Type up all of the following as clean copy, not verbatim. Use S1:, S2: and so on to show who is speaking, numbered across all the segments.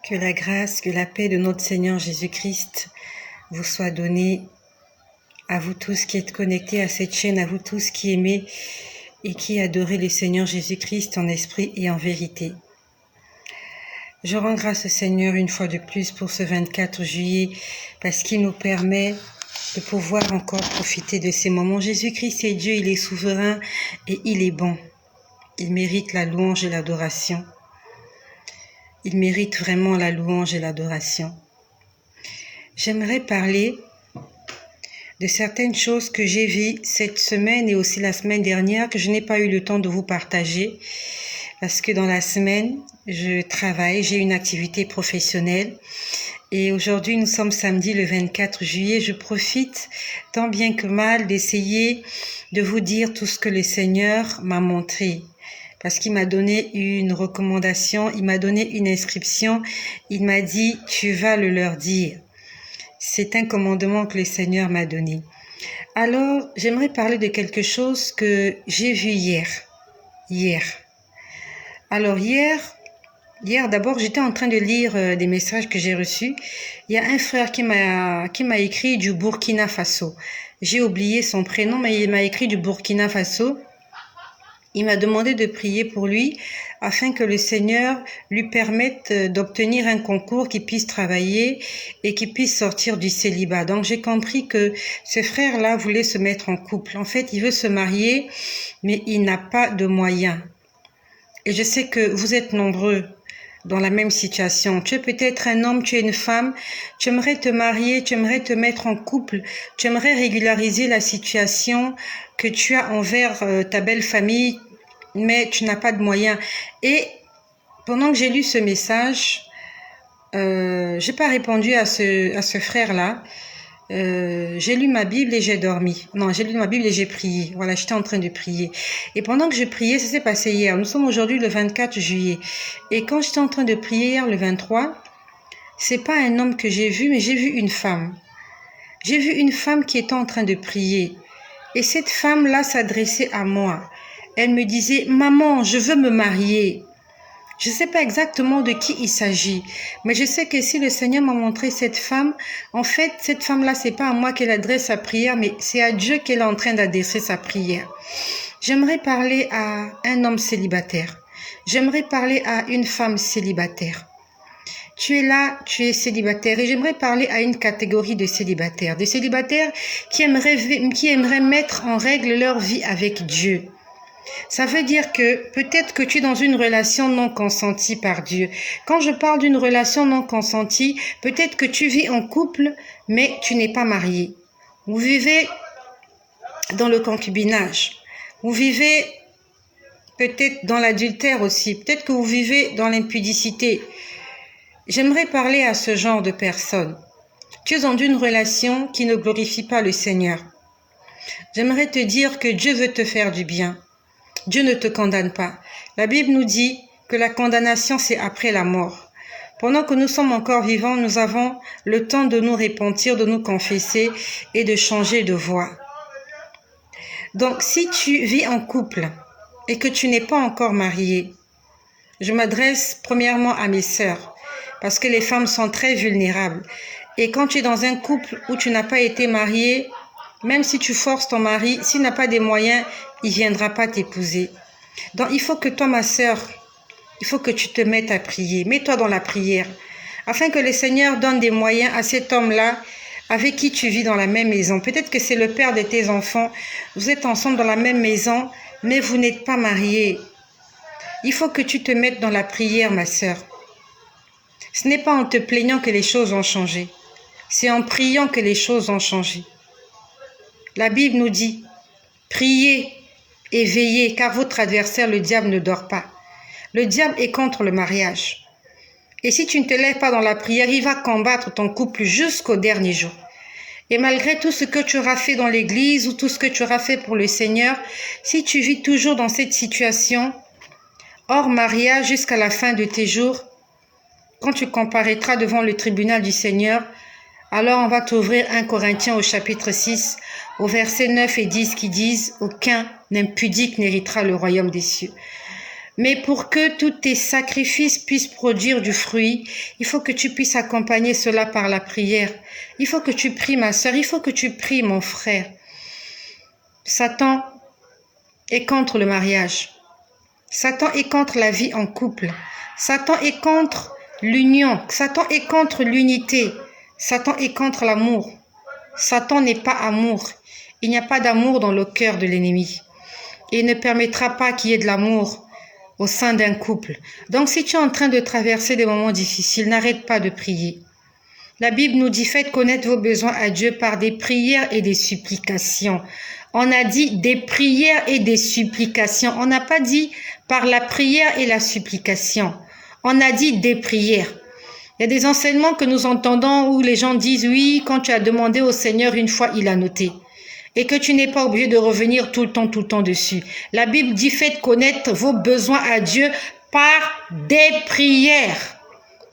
S1: Que la grâce, que la paix de notre Seigneur Jésus-Christ vous soit donnée, à vous tous qui êtes connectés à cette chaîne, à vous tous qui aimez et qui adorez le Seigneur Jésus-Christ en esprit et en vérité. Je rends grâce au Seigneur une fois de plus pour ce 24 juillet parce qu'il nous permet de pouvoir encore profiter de ces moments. Jésus-Christ est Dieu, il est souverain et il est bon. Il mérite la louange et l'adoration. Il mérite vraiment la louange et l'adoration. J'aimerais parler de certaines choses que j'ai vues cette semaine et aussi la semaine dernière que je n'ai pas eu le temps de vous partager parce que dans la semaine, je travaille, j'ai une activité professionnelle et aujourd'hui nous sommes samedi le 24 juillet. Je profite tant bien que mal d'essayer de vous dire tout ce que le Seigneur m'a montré. Parce qu'il m'a donné une recommandation, il m'a donné une inscription, il m'a dit « tu vas le leur dire ». C'est un commandement que le Seigneur m'a donné. Alors, j'aimerais parler de quelque chose que j'ai vu hier. Alors hier d'abord, j'étais en train de lire des messages que j'ai reçus. Il y a un frère qui m'a écrit du Burkina Faso. J'ai oublié son prénom, mais il m'a écrit du Burkina Faso. Il m'a demandé de prier pour lui afin que le Seigneur lui permette d'obtenir un concours, qu'il puisse travailler et qu'il puisse sortir du célibat. Donc j'ai compris que ce frère-là voulait se mettre en couple. En fait, il veut se marier, mais il n'a pas de moyens. Et je sais que vous êtes nombreux dans la même situation. Tu es peut-être un homme, tu es une femme, tu aimerais te marier, tu aimerais te mettre en couple, tu aimerais régulariser la situation que tu as envers ta belle famille, mais tu n'as pas de moyens. Et pendant que j'ai lu ce message, j'ai pas répondu à ce frère-là. J'ai lu ma Bible et j'ai dormi. Non, j'ai lu ma Bible et j'ai prié. Voilà, j'étais en train de prier. Et pendant que je priais, ça s'est passé hier. Nous sommes aujourd'hui le 24 juillet. Et quand j'étais en train de prier hier, le 23, c'est pas un homme que j'ai vu, mais j'ai vu une femme. J'ai vu une femme qui était en train de prier. Et cette femme-là s'adressait à moi. Elle me disait, « Maman, je veux me marier. » Je ne sais pas exactement de qui il s'agit, mais je sais que si le Seigneur m'a montré cette femme, en fait, cette femme-là, c'est pas à moi qu'elle adresse sa prière, mais c'est à Dieu qu'elle est en train d'adresser sa prière. J'aimerais parler à un homme célibataire. J'aimerais parler à une femme célibataire. Tu es là, tu es célibataire, et j'aimerais parler à une catégorie de célibataires qui aimeraient mettre en règle leur vie avec Dieu. Ça veut dire que peut-être que tu es dans une relation non consentie par Dieu. Quand je parle d'une relation non consentie, peut-être que tu vis en couple, mais tu n'es pas marié. Vous vivez dans le concubinage. Vous vivez peut-être dans l'adultère aussi. Peut-être que vous vivez dans l'impudicité. J'aimerais parler à ce genre de personnes. Tu es dans une relation qui ne glorifie pas le Seigneur. J'aimerais te dire que Dieu veut te faire du bien. Dieu ne te condamne pas. La Bible nous dit que la condamnation, c'est après la mort. Pendant que nous sommes encore vivants, nous avons le temps de nous repentir, de nous confesser et de changer de voie. Donc, si tu vis en couple et que tu n'es pas encore marié, je m'adresse premièrement à mes sœurs parce que les femmes sont très vulnérables. Et quand tu es dans un couple où tu n'as pas été marié, même si tu forces ton mari, s'il n'a pas des moyens, il ne viendra pas t'épouser. Donc, il faut que toi, ma sœur, il faut que tu te mettes à prier. Mets-toi dans la prière, afin que le Seigneur donne des moyens à cet homme-là avec qui tu vis dans la même maison. Peut-être que c'est le père de tes enfants. Vous êtes ensemble dans la même maison, mais vous n'êtes pas mariés. Il faut que tu te mettes dans la prière, ma sœur. Ce n'est pas en te plaignant que les choses ont changé. C'est en priant que les choses ont changé. La Bible nous dit, priez et veillez, car votre adversaire, le diable, ne dort pas. Le diable est contre le mariage. Et si tu ne te lèves pas dans la prière, il va combattre ton couple jusqu'au dernier jour. Et malgré tout ce que tu auras fait dans l'église ou tout ce que tu auras fait pour le Seigneur, si tu vis toujours dans cette situation, hors mariage jusqu'à la fin de tes jours, quand tu comparaîtras devant le tribunal du Seigneur, alors on va t'ouvrir 1 Corinthiens au chapitre 6, au verset 9 et 10 qui disent « Aucun impudique n'héritera le royaume des cieux ». Mais pour que tous tes sacrifices puissent produire du fruit, il faut que tu puisses accompagner cela par la prière. Il faut que tu pries, ma sœur, il faut que tu pries, mon frère. Satan est contre le mariage. Satan est contre la vie en couple. Satan est contre l'union. Satan est contre l'unité. Satan est contre l'amour. Satan n'est pas amour. Il n'y a pas d'amour dans le cœur de l'ennemi. Et il ne permettra pas qu'il y ait de l'amour au sein d'un couple. Donc, si tu es en train de traverser des moments difficiles, n'arrête pas de prier. La Bible nous dit, faites connaître vos besoins à Dieu par des prières et des supplications. On a dit des prières et des supplications. On n'a pas dit par la prière et la supplication. On a dit des prières. Il y a des enseignements que nous entendons où les gens disent, oui, quand tu as demandé au Seigneur une fois, il a noté. Et que tu n'es pas obligé de revenir tout le temps dessus. La Bible dit, faites connaître vos besoins à Dieu par des prières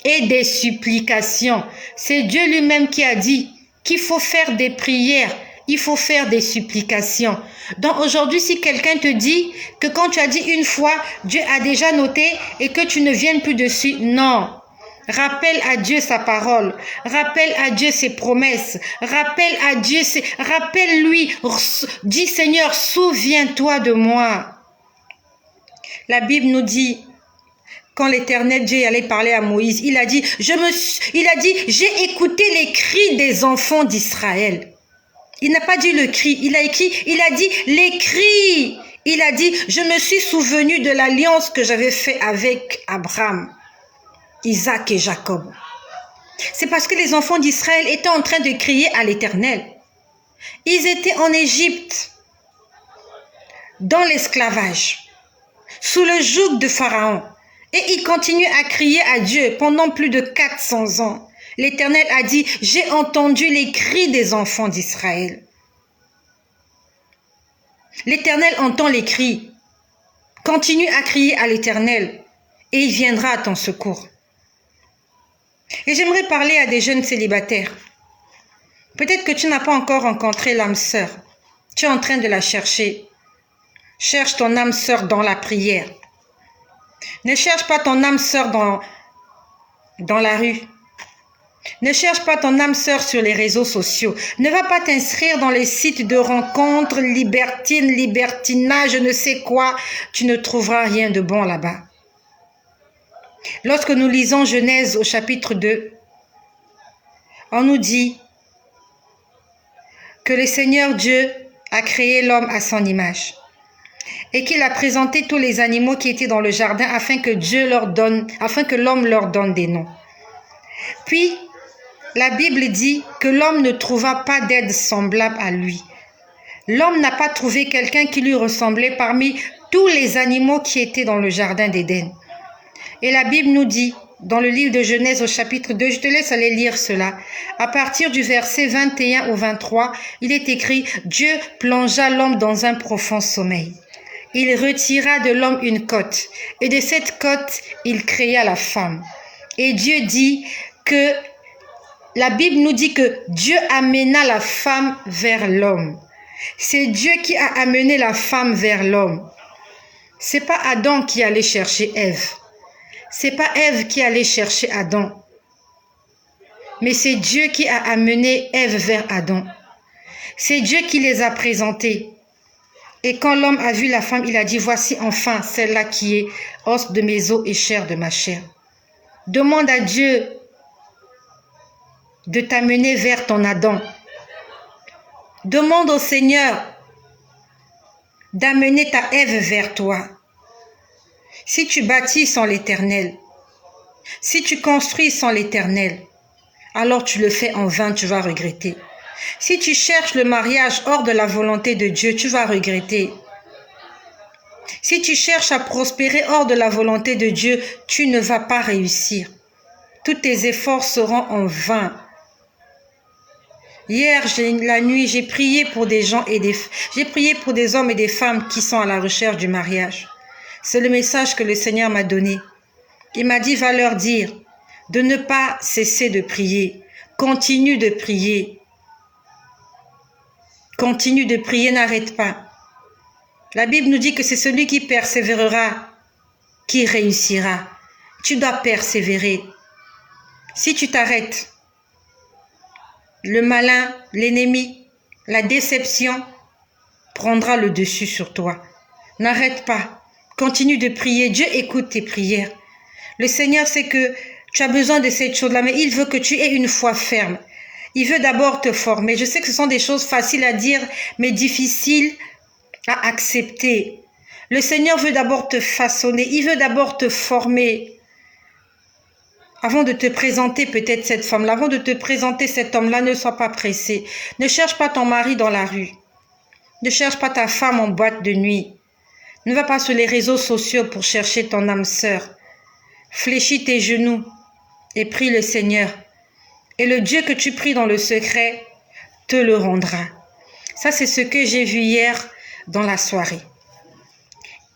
S1: et des supplications. C'est Dieu lui-même qui a dit qu'il faut faire des prières, il faut faire des supplications. Donc aujourd'hui, si quelqu'un te dit que quand tu as dit une fois, Dieu a déjà noté et que tu ne viennes plus dessus, non. Rappelle à Dieu sa parole, rappelle à Dieu ses promesses, rappelle-lui, dis Seigneur, souviens-toi de moi. La Bible nous dit, quand l'Éternel Dieu allait parler à Moïse, il a dit, j'ai écouté les cris des enfants d'Israël. Il n'a pas dit le cri, il a dit les cris. Il a dit, je me suis souvenu de l'alliance que j'avais faite avec Abraham, Isaac et Jacob. C'est parce que les enfants d'Israël étaient en train de crier à l'Éternel. Ils étaient en Égypte, dans l'esclavage, sous le joug de Pharaon. Et ils continuent à crier à Dieu pendant plus de 400 ans. L'Éternel a dit, j'ai entendu les cris des enfants d'Israël. L'Éternel entend les cris. Continue à crier à l'Éternel et il viendra à ton secours. Et j'aimerais parler à des jeunes célibataires. Peut-être que tu n'as pas encore rencontré l'âme sœur. Tu es en train de la chercher. Cherche ton âme sœur dans la prière. Ne cherche pas ton âme sœur dans la rue. Ne cherche pas ton âme sœur sur les réseaux sociaux. Ne va pas t'inscrire dans les sites de rencontres libertines, libertinage, je ne sais quoi. Tu ne trouveras rien de bon là-bas. Lorsque nous lisons Genèse au chapitre 2, on nous dit que le Seigneur Dieu a créé l'homme à son image et qu'il a présenté tous les animaux qui étaient dans le jardin afin que l'homme leur donne des noms. Puis, la Bible dit que l'homme ne trouva pas d'aide semblable à lui. L'homme n'a pas trouvé quelqu'un qui lui ressemblait parmi tous les animaux qui étaient dans le jardin d'Éden. Et la Bible nous dit, dans le livre de Genèse au chapitre 2, je te laisse aller lire cela. À partir du verset 21 au 23, il est écrit, Dieu plongea l'homme dans un profond sommeil. Il retira de l'homme une côte, et de cette côte, il créa la femme. Et Dieu dit que, la Bible nous dit que Dieu amena la femme vers l'homme. C'est Dieu qui a amené la femme vers l'homme. C'est pas Adam qui allait chercher Ève. C'est pas Ève qui allait chercher Adam. Mais c'est Dieu qui a amené Ève vers Adam. C'est Dieu qui les a présentés. Et quand l'homme a vu la femme, il a dit, voici enfin celle-là qui est os de mes os et chair de ma chair. Demande à Dieu de t'amener vers ton Adam. Demande au Seigneur d'amener ta Ève vers toi. Si tu bâtis sans l'Éternel, si tu construis sans l'Éternel, alors tu le fais en vain, tu vas regretter. Si tu cherches le mariage hors de la volonté de Dieu, tu vas regretter. Si tu cherches à prospérer hors de la volonté de Dieu, tu ne vas pas réussir. Tous tes efforts seront en vain. Hier, la nuit, j'ai prié pour des gens j'ai prié pour des hommes et des femmes qui sont à la recherche du mariage. C'est le message que le Seigneur m'a donné. Il m'a dit, va leur dire de ne pas cesser de prier. Continue de prier. Continue de prier, n'arrête pas. La Bible nous dit que c'est celui qui persévérera qui réussira. Tu dois persévérer. Si tu t'arrêtes, le malin, l'ennemi, la déception prendra le dessus sur toi. N'arrête pas. Continue de prier. Dieu écoute tes prières. Le Seigneur sait que tu as besoin de cette chose-là, mais il veut que tu aies une foi ferme. Il veut d'abord te former. Je sais que ce sont des choses faciles à dire, mais difficiles à accepter. Le Seigneur veut d'abord te façonner. Il veut d'abord te former. Avant de te présenter peut-être cette femme-là, avant de te présenter cet homme-là, ne sois pas pressé. Ne cherche pas ton mari dans la rue. Ne cherche pas ta femme en boîte de nuit. Ne va pas sur les réseaux sociaux pour chercher ton âme sœur. Fléchis tes genoux et prie le Seigneur. Et le Dieu que tu pries dans le secret te le rendra. Ça, c'est ce que j'ai vu hier dans la soirée.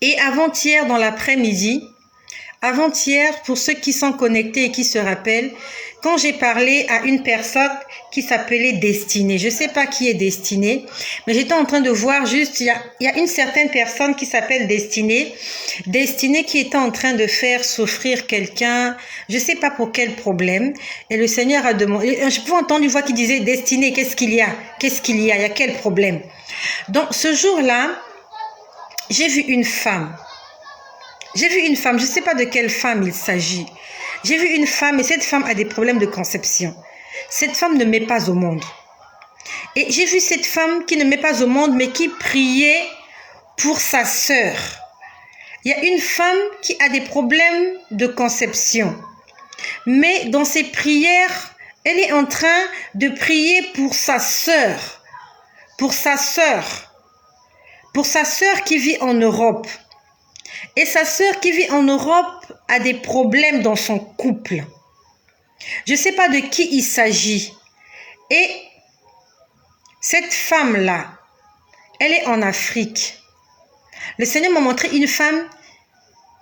S1: Et avant-hier, dans l'après-midi, avant-hier, pour ceux qui sont connectés et qui se rappellent, quand j'ai parlé à une personne qui s'appelait Destinée, je ne sais pas qui est Destinée, mais j'étais en train de voir juste, il y a une certaine personne qui s'appelle Destinée qui était en train de faire souffrir quelqu'un, je ne sais pas pour quel problème, et le Seigneur a demandé, je pouvais entendre une voix qui disait, Destinée, qu'est-ce qu'il y a, il y a quel problème? Donc ce jour-là, j'ai vu une femme, je ne sais pas de quelle femme il s'agit. J'ai vu une femme et cette femme a des problèmes de conception. Cette femme ne met pas au monde. Et j'ai vu cette femme qui ne met pas au monde mais qui priait pour sa sœur. Il y a une femme qui a des problèmes de conception. Mais dans ses prières, elle est en train de prier pour sa sœur. Pour sa sœur qui vit en Europe. Et sa sœur qui vit en Europe a des problèmes dans son couple. Je ne sais pas de qui il s'agit. Et cette femme-là, elle est en Afrique. Le Seigneur m'a montré une femme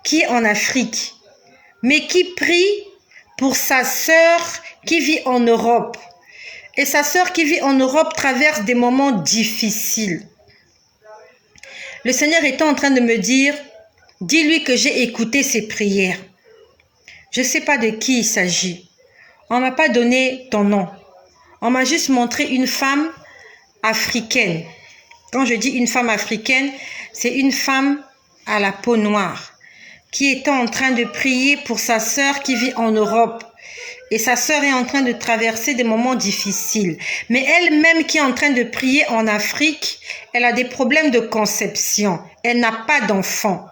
S1: qui est en Afrique, mais qui prie pour sa sœur qui vit en Europe. Et sa sœur qui vit en Europe traverse des moments difficiles. Le Seigneur était en train de me dire, dis-lui que j'ai écouté ses prières. Je ne sais pas de qui il s'agit. On ne m'a pas donné ton nom. On m'a juste montré une femme africaine. Quand je dis une femme africaine, c'est une femme à la peau noire qui était en train de prier pour sa sœur qui vit en Europe. Et sa sœur est en train de traverser des moments difficiles. Mais elle-même qui est en train de prier en Afrique, elle a des problèmes de conception. Elle n'a pas d'enfant.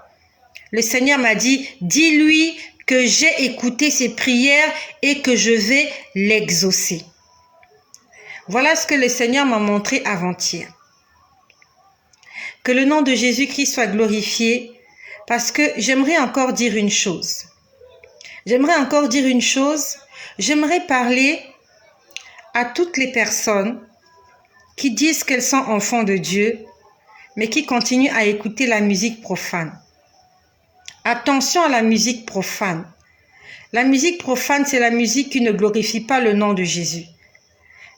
S1: Le Seigneur m'a dit, dis-lui que j'ai écouté ses prières et que je vais l'exaucer. Voilà ce que le Seigneur m'a montré avant-hier. Que le nom de Jésus-Christ soit glorifié, parce que j'aimerais encore dire une chose. J'aimerais parler à toutes les personnes qui disent qu'elles sont enfants de Dieu, mais qui continuent à écouter la musique profane. Attention à la musique profane. La musique profane, c'est la musique qui ne glorifie pas le nom de Jésus.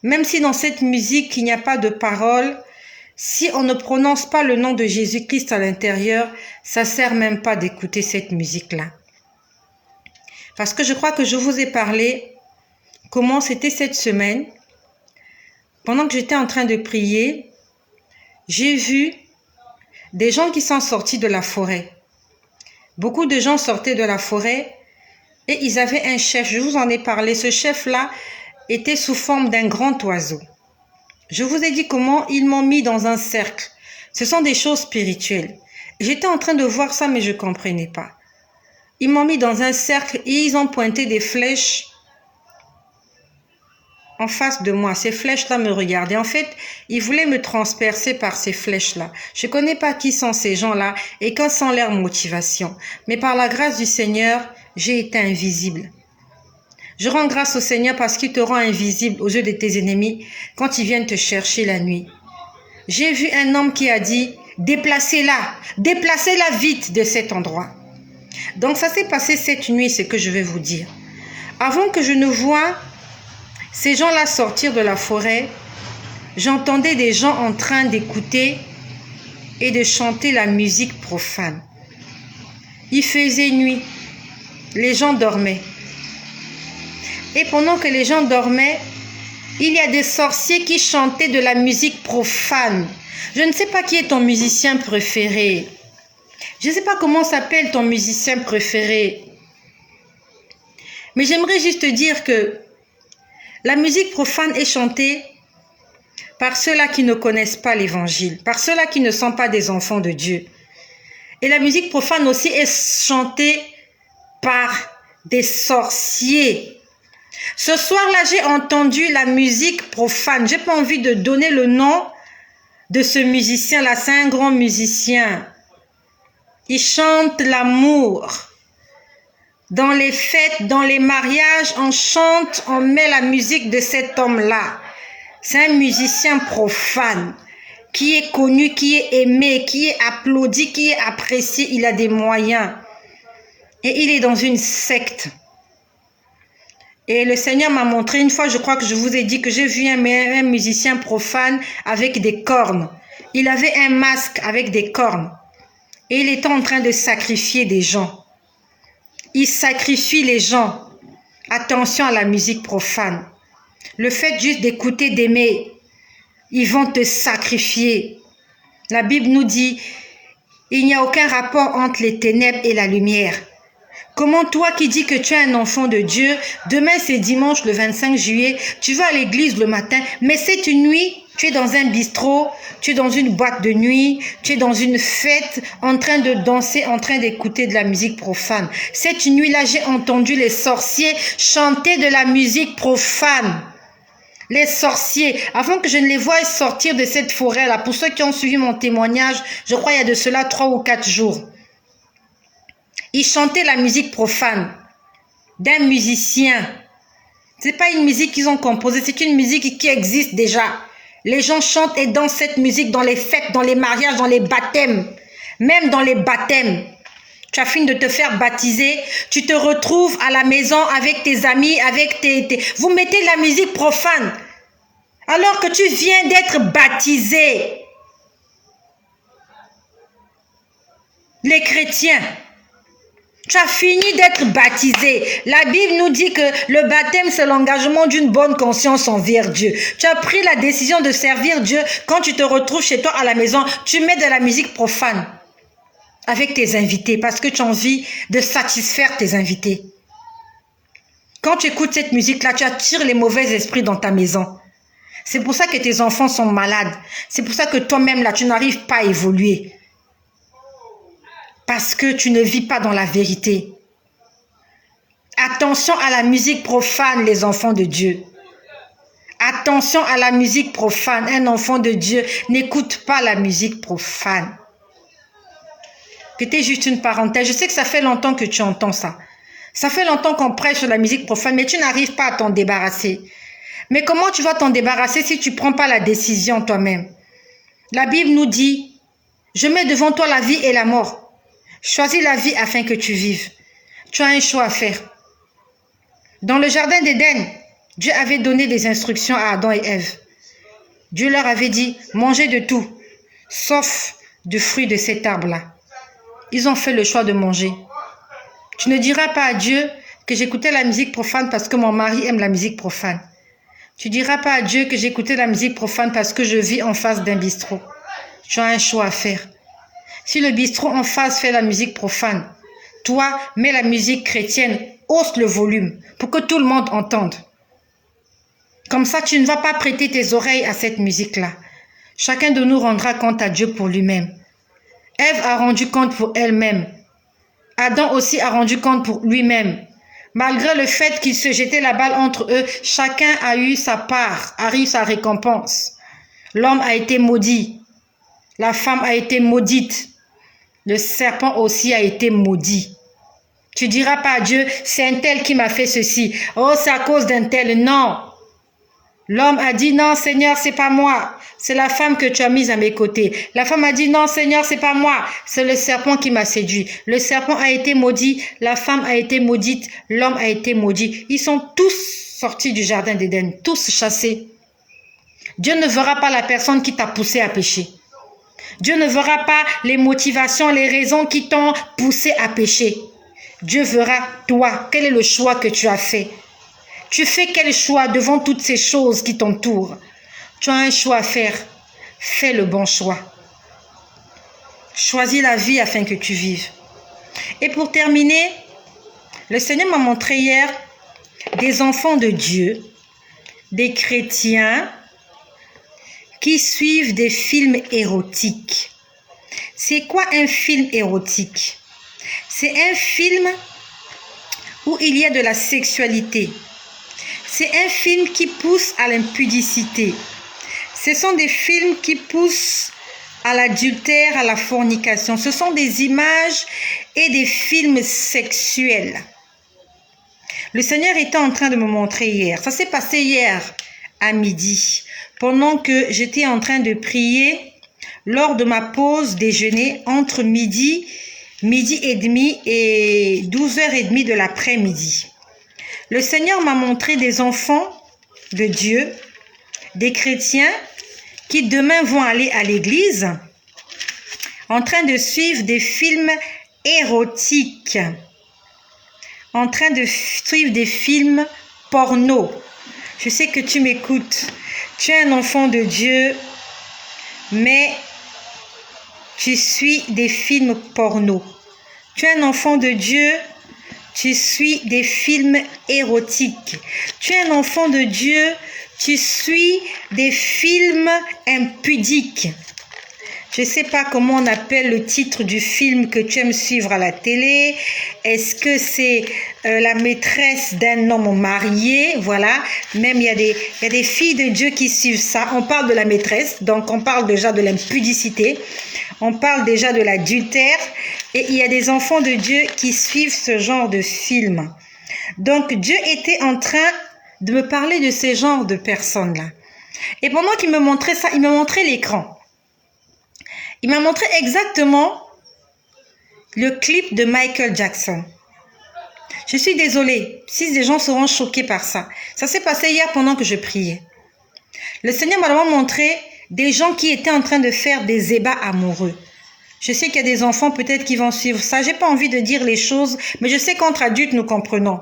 S1: Même si dans cette musique, il n'y a pas de paroles, si on ne prononce pas le nom de Jésus-Christ à l'intérieur, ça ne sert même pas d'écouter cette musique-là. Parce que je crois que je vous ai parlé comment c'était cette semaine. Pendant que j'étais en train de prier, j'ai vu des gens qui sont sortis de la forêt. Beaucoup de gens sortaient de la forêt et ils avaient un chef. Je vous en ai parlé. Ce chef-là était sous forme d'un grand oiseau. Je vous ai dit comment ils m'ont mis dans un cercle. Ce sont des choses spirituelles. J'étais en train de voir ça, mais je ne comprenais pas. Ils m'ont mis dans un cercle et ils ont pointé des flèches en face de moi. Ces flèches-là me regardaient. En fait, ils voulaient me transpercer par ces flèches-là. Je ne connais pas qui sont ces gens-là et quelles sont leurs motivations. Mais par la grâce du Seigneur, j'ai été invisible. Je rends grâce au Seigneur parce qu'il te rend invisible aux yeux de tes ennemis quand ils viennent te chercher la nuit. J'ai vu un homme qui a dit, déplacez-la vite de cet endroit. Donc ça s'est passé cette nuit, c'est ce que je vais vous dire. Avant que je ne voie ces gens-là sortir de la forêt, j'entendais des gens en train d'écouter et de chanter la musique profane. Il faisait nuit. Les gens dormaient. Et pendant que les gens dormaient, il y a des sorciers qui chantaient de la musique profane. Je ne sais pas qui est ton musicien préféré. Je ne sais pas comment s'appelle ton musicien préféré. Mais j'aimerais juste te dire que la musique profane est chantée par ceux-là qui ne connaissent pas l'évangile, par ceux-là qui ne sont pas des enfants de Dieu. Et la musique profane aussi est chantée par des sorciers. Ce soir-là, j'ai entendu la musique profane. Je n'ai pas envie de donner le nom de ce musicien-là. C'est un grand musicien. Il chante l'amour. Dans les fêtes, dans les mariages, on chante, on met la musique de cet homme-là. C'est un musicien profane qui est connu, qui est aimé, qui est applaudi, qui est apprécié. Il a des moyens. Et il est dans une secte. Et le Seigneur m'a montré, une fois, je crois que je vous ai dit que j'ai vu un musicien profane avec des cornes. Il avait un masque avec des cornes. Et il était en train de sacrifier des gens. Il sacrifie les gens. Attention à la musique profane. Le fait juste d'écouter, d'aimer, ils vont te sacrifier. La Bible nous dit, il n'y a aucun rapport entre les ténèbres et la lumière. Comment toi qui dis que tu es un enfant de Dieu, demain c'est dimanche le 25 juillet, tu vas à l'église le matin, mais cette nuit, tu es dans un bistrot, tu es dans une boîte de nuit, tu es dans une fête, en train de danser, en train d'écouter de la musique profane. Cette nuit-là, j'ai entendu les sorciers chanter de la musique profane. Les sorciers, avant que je ne les voie sortir de cette forêt-là, pour ceux qui ont suivi mon témoignage, je crois il y a de cela 3 ou 4 jours. Ils chantaient la musique profane d'un musicien. Ce n'est pas une musique qu'ils ont composée, c'est une musique qui existe déjà. Les gens chantent et dansent cette musique dans les fêtes, dans les mariages, dans les baptêmes. Même dans les baptêmes. Tu as fini de te faire baptiser, tu te retrouves à la maison avec tes amis, avec vous mettez de la musique profane. Alors que tu viens d'être baptisé. Les chrétiens. Tu as fini d'être baptisé. La Bible nous dit que le baptême, c'est l'engagement d'une bonne conscience envers Dieu. Tu as pris la décision de servir Dieu. Quand tu te retrouves chez toi à la maison, tu mets de la musique profane avec tes invités parce que tu as envie de satisfaire tes invités. Quand tu écoutes cette musique-là, tu attires les mauvais esprits dans ta maison. C'est pour ça que tes enfants sont malades. C'est pour ça que toi-même, là, tu n'arrives pas à évoluer. Parce que tu ne vis pas dans la vérité. Attention à la musique profane, les enfants de Dieu. Attention à la musique profane. Un enfant de Dieu n'écoute pas la musique profane. C'était juste une parenthèse. Je sais que ça fait longtemps que tu entends ça. Ça fait longtemps qu'on prêche sur la musique profane, mais tu n'arrives pas à t'en débarrasser. Mais comment tu vas t'en débarrasser si tu ne prends pas la décision toi-même? La Bible nous dit, je mets devant toi la vie et la mort. Choisis la vie afin que tu vives. Tu as un choix à faire. Dans le jardin d'Éden, Dieu avait donné des instructions à Adam et Ève. Dieu leur avait dit, mangez de tout, sauf du fruit de cet arbre-là. Ils ont fait le choix de manger. Tu ne diras pas à Dieu que j'écoutais la musique profane parce que mon mari aime la musique profane. Tu ne diras pas à Dieu que j'écoutais la musique profane parce que je vis en face d'un bistrot. Tu as un choix à faire. Si le bistrot en face fait la musique profane, toi, mets la musique chrétienne, hausse le volume pour que tout le monde entende. Comme ça, tu ne vas pas prêter tes oreilles à cette musique-là. Chacun de nous rendra compte à Dieu pour lui-même. Ève a rendu compte pour elle-même. Adam aussi a rendu compte pour lui-même. Malgré le fait qu'ils se jetaient la balle entre eux, chacun a eu sa part, a eu sa récompense. L'homme a été maudit. La femme a été maudite. Le serpent aussi a été maudit. Tu diras pas à Dieu, c'est un tel qui m'a fait ceci. Oh, c'est à cause d'un tel. Non. L'homme a dit, non, Seigneur, c'est pas moi. C'est la femme que tu as mise à mes côtés. La femme a dit, non, Seigneur, c'est pas moi. C'est le serpent qui m'a séduit. Le serpent a été maudit. La femme a été maudite. L'homme a été maudit. Ils sont tous sortis du jardin d'Éden, tous chassés. Dieu ne verra pas la personne qui t'a poussé à pécher. Dieu ne verra pas les motivations, les raisons qui t'ont poussé à pécher. Dieu verra toi, quel est le choix que tu as fait. Tu fais quel choix devant toutes ces choses qui t'entourent? Tu as un choix à faire. Fais le bon choix. Choisis la vie afin que tu vives. Et pour terminer, le Seigneur m'a montré hier des enfants de Dieu, des chrétiens qui suivent des films érotiques. C'est quoi un film érotique? C'est un film où il y a de la sexualité. C'est un film qui pousse à l'impudicité. Ce sont des films qui poussent à l'adultère, à la fornication. Ce sont des images et des films sexuels. Le Seigneur était en train de me montrer hier. Ça s'est passé hier à midi, pendant que j'étais en train de prier lors de ma pause déjeuner entre midi et demi et 12h30 de l'après-midi. Le Seigneur m'a montré des enfants de Dieu, des chrétiens qui demain vont aller à l'église en train de suivre des films érotiques, en train de suivre des films porno. Je sais que tu m'écoutes. Tu es un enfant de Dieu, mais tu suis des films porno. Tu es un enfant de Dieu, tu suis des films érotiques. Tu es un enfant de Dieu, tu suis des films impudiques. Je ne sais pas comment on appelle le titre du film que tu aimes suivre à la télé. Est-ce que c'est la maîtresse d'un homme marié? Voilà. Même il y a des filles de Dieu qui suivent ça. On parle de la maîtresse, donc on parle déjà de l'impudicité. On parle déjà de l'adultère. Et il y a des enfants de Dieu qui suivent ce genre de film. Donc Dieu était en train de me parler de ces genres de personnes-là. Et pendant qu'il me montrait ça, il me montrait l'écran. Il m'a montré exactement le clip de Michael Jackson. Je suis désolée si des gens seront choqués par ça. Ça s'est passé hier pendant que je priais. Le Seigneur m'a vraiment montré des gens qui étaient en train de faire des ébats amoureux. Je sais qu'il y a des enfants peut-être qui vont suivre ça. J'ai pas envie de dire les choses, mais je sais qu'entre adultes, nous comprenons.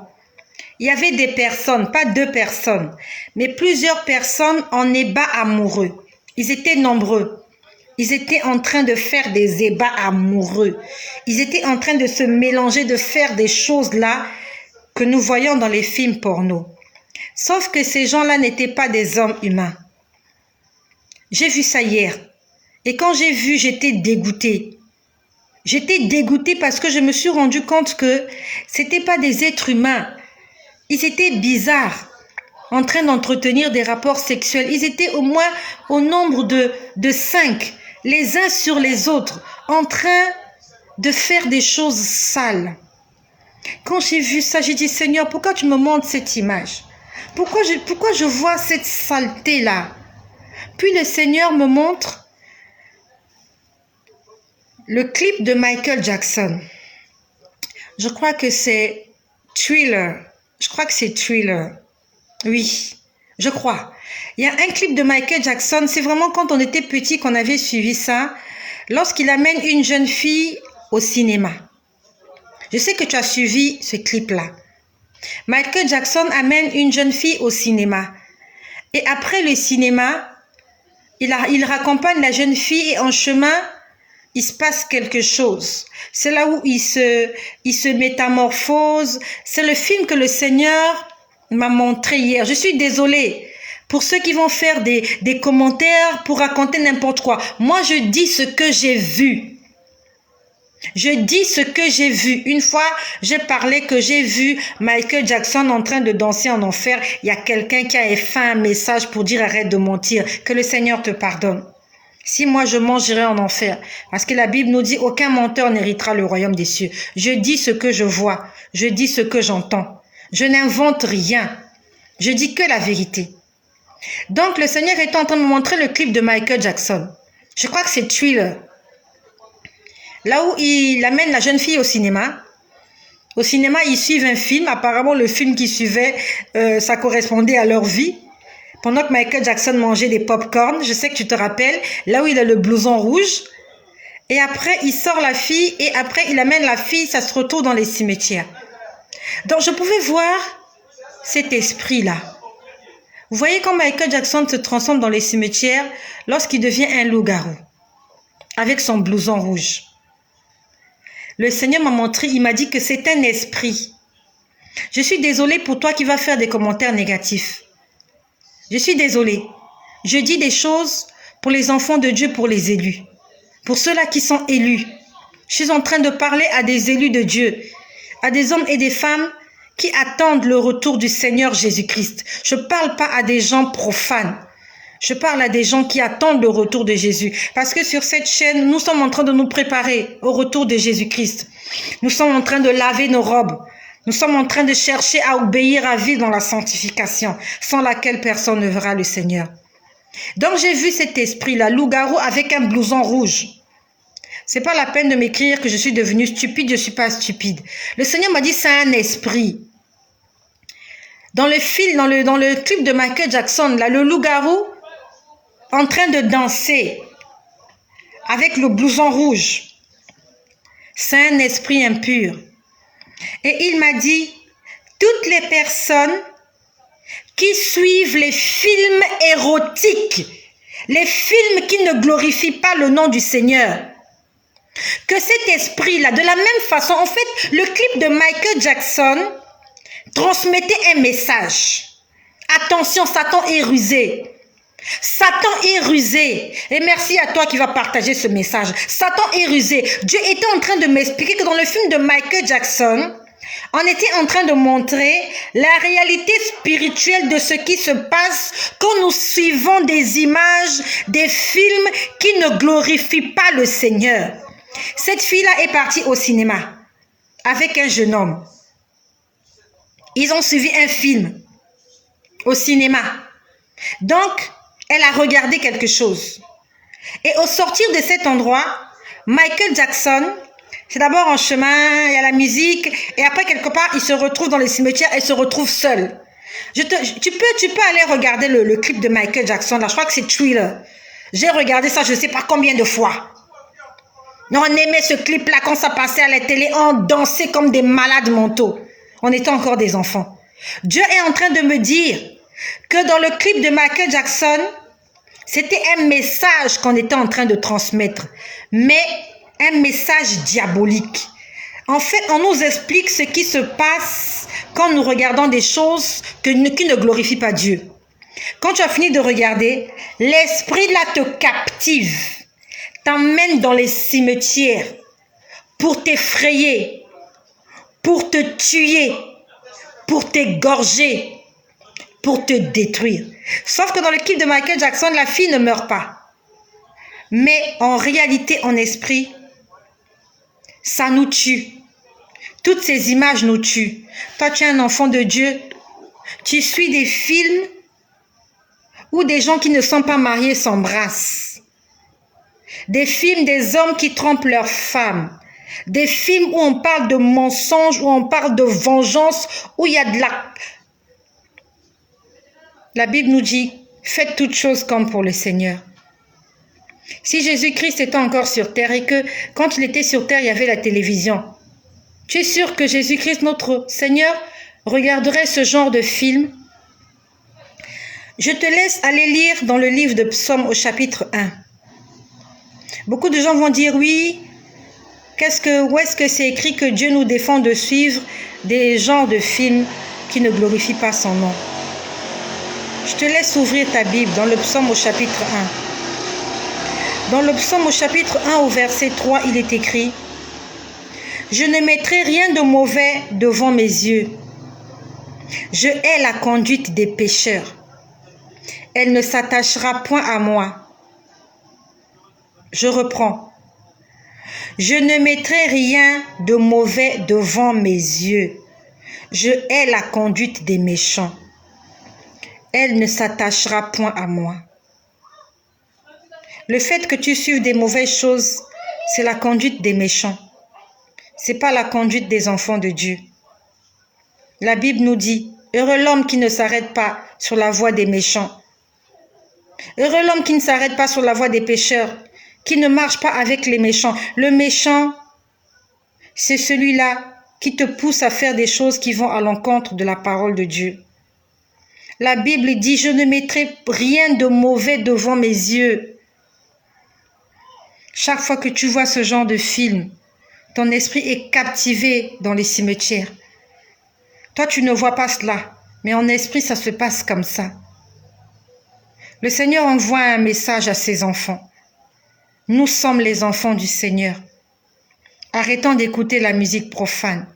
S1: Il y avait des personnes, pas 2 personnes, mais plusieurs personnes en ébats amoureux. Ils étaient nombreux. Ils étaient en train de faire des ébats amoureux. Ils étaient en train de se mélanger, de faire des choses là que nous voyons dans les films porno. Sauf que ces gens-là n'étaient pas des hommes humains. J'ai vu ça hier. Et quand j'ai vu, j'étais dégoûtée. J'étais dégoûtée parce que je me suis rendu compte que c'était pas des êtres humains. Ils étaient bizarres, en train d'entretenir des rapports sexuels. Ils étaient au moins au nombre de 5, les uns sur les autres, en train de faire des choses sales. Quand j'ai vu ça, j'ai dit, Seigneur, pourquoi tu me montres cette image? Pourquoi je vois cette saleté-là? Puis le Seigneur me montre le clip de Michael Jackson. Je crois que c'est Thriller. Je crois que c'est Thriller. Oui, je crois. Il y a un clip de Michael Jackson. C'est vraiment quand on était petit qu'on avait suivi ça. Lorsqu'il amène une jeune fille au cinéma. Je sais que tu as suivi ce clip-là. Michael Jackson amène une jeune fille au cinéma. Et après le cinéma, il raccompagne la jeune fille et en chemin, il se passe quelque chose. C'est là où il se métamorphose. C'est le film que le Seigneur m'a montré hier. Je suis désolée pour ceux qui vont faire des commentaires pour raconter n'importe quoi. Moi, je dis ce que j'ai vu. Je dis ce que j'ai vu. Une fois, j'ai parlé que j'ai vu Michael Jackson en train de danser en enfer. Il y a quelqu'un qui a fait un message pour dire arrête de mentir. Que le Seigneur te pardonne. Si moi je mens, j'irai en enfer. Parce que la Bible nous dit aucun menteur n'héritera le royaume des cieux. Je dis ce que je vois. Je dis ce que j'entends. Je n'invente rien. Je dis que la vérité. Donc le Seigneur est en train de me montrer le clip de Michael Jackson. Je crois que c'est Thriller. Là où il amène la jeune fille au cinéma. Au cinéma, ils suivent un film. Apparemment, le film qu'ils suivaient, ça correspondait à leur vie. pendant que Michael Jackson mangeait des pop-corn, je sais que tu te rappelles, là où il a le blouson rouge. Et après, il sort la fille et après, il amène la fille, ça se retrouve dans les cimetières. Donc, je pouvais voir cet esprit-là. Vous voyez quand Michael Jackson se transforme dans les cimetières lorsqu'il devient un loup-garou avec son blouson rouge. Le Seigneur m'a montré, il m'a dit que c'est un esprit. Je suis désolée pour toi qui vas faire des commentaires négatifs. Je suis désolée. Je dis des choses pour les enfants de Dieu, pour les élus. Pour ceux-là qui sont élus. Je suis en train de parler à des élus de Dieu, à des hommes et des femmes qui attendent le retour du Seigneur Jésus-Christ. Je ne parle pas à des gens profanes. Je parle à des gens qui attendent le retour de Jésus. Parce que sur cette chaîne, nous sommes en train de nous préparer au retour de Jésus-Christ. Nous sommes en train de laver nos robes. Nous sommes en train de chercher à obéir, à vivre dans la sanctification, sans laquelle personne ne verra le Seigneur. Donc j'ai vu cet esprit-là, loup-garou avec un blouson rouge. C'est pas la peine de m'écrire que je suis devenue stupide, je suis pas stupide. Le Seigneur m'a dit c'est un esprit. Dans le film, dans le clip de Michael Jackson, là, le loup-garou en train de danser avec le blouson rouge. C'est un esprit impur. Et il m'a dit, toutes les personnes qui suivent les films érotiques, les films qui ne glorifient pas le nom du Seigneur, que cet esprit-là, de la même façon, en fait, le clip de Michael Jackson transmettait un message. Attention, Satan est rusé. Satan est rusé. Et merci à toi qui va partager ce message. Satan est rusé. Dieu était en train de m'expliquer que dans le film de Michael Jackson, on était en train de montrer la réalité spirituelle de ce qui se passe quand nous suivons des images, des films qui ne glorifient pas le Seigneur. Cette fille-là est partie au cinéma avec un jeune homme. Ils ont suivi un film au cinéma. Donc, elle a regardé quelque chose. Et au sortir de cet endroit, Michael Jackson, c'est d'abord en chemin, il y a la musique, et après quelque part, il se retrouve dans les cimetières, elle se retrouve seule. Tu peux aller regarder le clip de Michael Jackson, là, je crois que c'est Thriller. J'ai regardé ça, je ne sais pas combien de fois. On aimait ce clip-là quand ça passait à la télé, on dansait comme des malades mentaux. On était encore des enfants. Dieu est en train de me dire que dans le clip de Michael Jackson, c'était un message qu'on était en train de transmettre, mais un message diabolique. En fait, on nous explique ce qui se passe quand nous regardons des choses qui ne glorifient pas Dieu. Quand tu as fini de regarder, l'esprit là te captive, t'emmène dans les cimetières pour t'effrayer, pour te tuer, pour t'égorger, pour te détruire. Sauf que dans le clip de Michael Jackson, la fille ne meurt pas. Mais en réalité, en esprit, ça nous tue. Toutes ces images nous tuent. Toi, tu es un enfant de Dieu. Tu suis des films où des gens qui ne sont pas mariés s'embrassent. Des films des hommes qui trompent leurs femmes. Des films où on parle de mensonges, où on parle de vengeance, où il y a de la... La Bible nous dit, faites toutes choses comme pour le Seigneur. Si Jésus-Christ était encore sur terre et que quand il était sur terre, il y avait la télévision, tu es sûr que Jésus-Christ, notre Seigneur, regarderait ce genre de film? Je te laisse aller lire dans le livre de Psaume au chapitre 1. Beaucoup de gens vont dire oui, où est-ce que c'est écrit que Dieu nous défend de suivre des genres de films qui ne glorifient pas son nom? Je te laisse ouvrir ta Bible dans le Psaume au chapitre 1. Dans le Psaume au chapitre 1 au verset 3, il est écrit « Je ne mettrai rien de mauvais devant mes yeux. Je hais la conduite des pécheurs. Elle ne s'attachera point à moi. » Je reprends. « Je ne mettrai rien de mauvais devant mes yeux. Je hais la conduite des méchants. Elle ne s'attachera point à moi. » Le fait que tu suives des mauvaises choses, c'est la conduite des méchants. Ce n'est pas la conduite des enfants de Dieu. La Bible nous dit, heureux l'homme qui ne s'arrête pas sur la voie des méchants, Heureux l'homme qui ne s'arrête pas sur la voie des pécheurs, qui ne marche pas avec les méchants. Le méchant, c'est celui-là qui te pousse à faire des choses qui vont à l'encontre de la parole de Dieu. La Bible dit, je ne mettrai rien de mauvais devant mes yeux. Chaque fois que tu vois ce genre de film, ton esprit est captivé dans les cimetières. Toi, tu ne vois pas cela, mais en esprit, ça se passe comme ça. Le Seigneur envoie un message à ses enfants. Nous sommes les enfants du Seigneur. Arrêtons d'écouter la musique profane.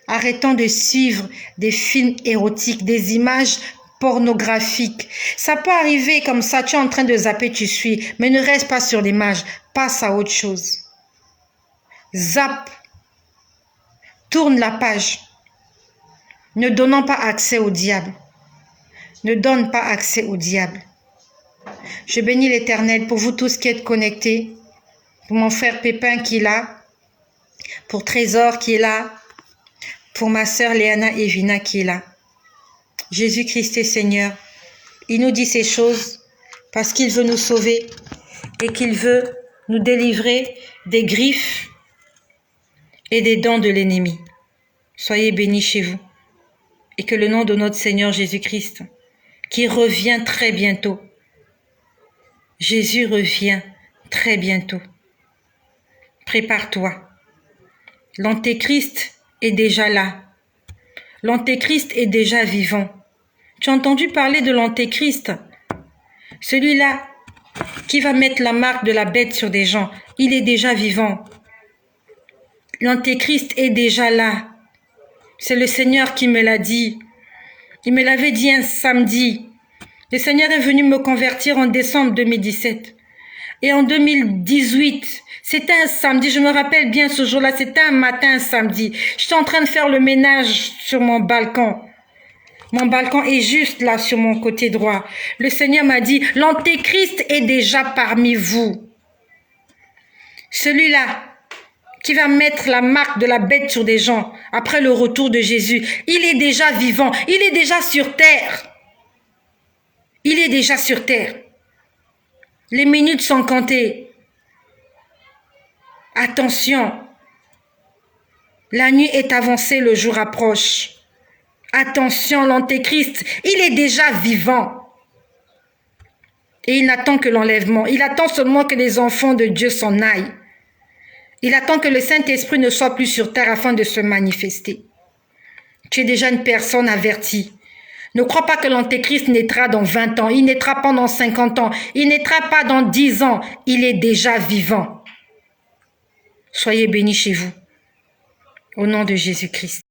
S1: Arrêtons de suivre des films érotiques, des images pornographiques. Ça peut arriver comme ça, tu es en train de zapper, tu suis, mais ne reste pas sur l'image, passe à autre chose. Zappe, tourne la page. Ne donnons pas accès au diable. Ne donne pas accès au diable. Je bénis l'Éternel pour vous tous qui êtes connectés, pour mon frère Pépin qui est là, pour Trésor qui est là, pour ma sœur Léana Evina qui est là. Jésus-Christ est Seigneur. Il nous dit ces choses parce qu'il veut nous sauver et qu'il veut nous délivrer des griffes et des dents de l'ennemi. Soyez bénis chez vous et que le nom de notre Seigneur Jésus-Christ, qui revient très bientôt, Jésus revient très bientôt. Prépare-toi. L'Antéchrist est déjà là. L'Antéchrist est déjà vivant. Tu as entendu parler de l'Antéchrist? Celui-là qui va mettre la marque de la bête sur des gens, il est déjà vivant. L'Antéchrist est déjà là. C'est le Seigneur qui me l'a dit. Il me l'avait dit un samedi. Le Seigneur est venu me convertir en décembre 2017. Et en 2018, c'était un samedi, je me rappelle bien ce jour-là, c'était un matin, un samedi. J'étais en train de faire le ménage sur mon balcon. Mon balcon est juste là sur mon côté droit. Le Seigneur m'a dit, l'Antéchrist est déjà parmi vous. Celui-là qui va mettre la marque de la bête sur des gens après le retour de Jésus, il est déjà vivant, il est déjà sur terre. Il est déjà sur terre. Les minutes sont comptées. Attention, la nuit est avancée, le jour approche. Attention, l'Antéchrist, il est déjà vivant. Et il n'attend que l'enlèvement. Il attend seulement que les enfants de Dieu s'en aillent. Il attend que le Saint-Esprit ne soit plus sur terre afin de se manifester. Tu es déjà une personne avertie. Ne crois pas que l'Antéchrist naîtra dans 20 ans. Il naîtra pas dans 50 ans. Il naîtra pas dans 10 ans. Il est déjà vivant. Soyez bénis chez vous. Au nom de Jésus-Christ.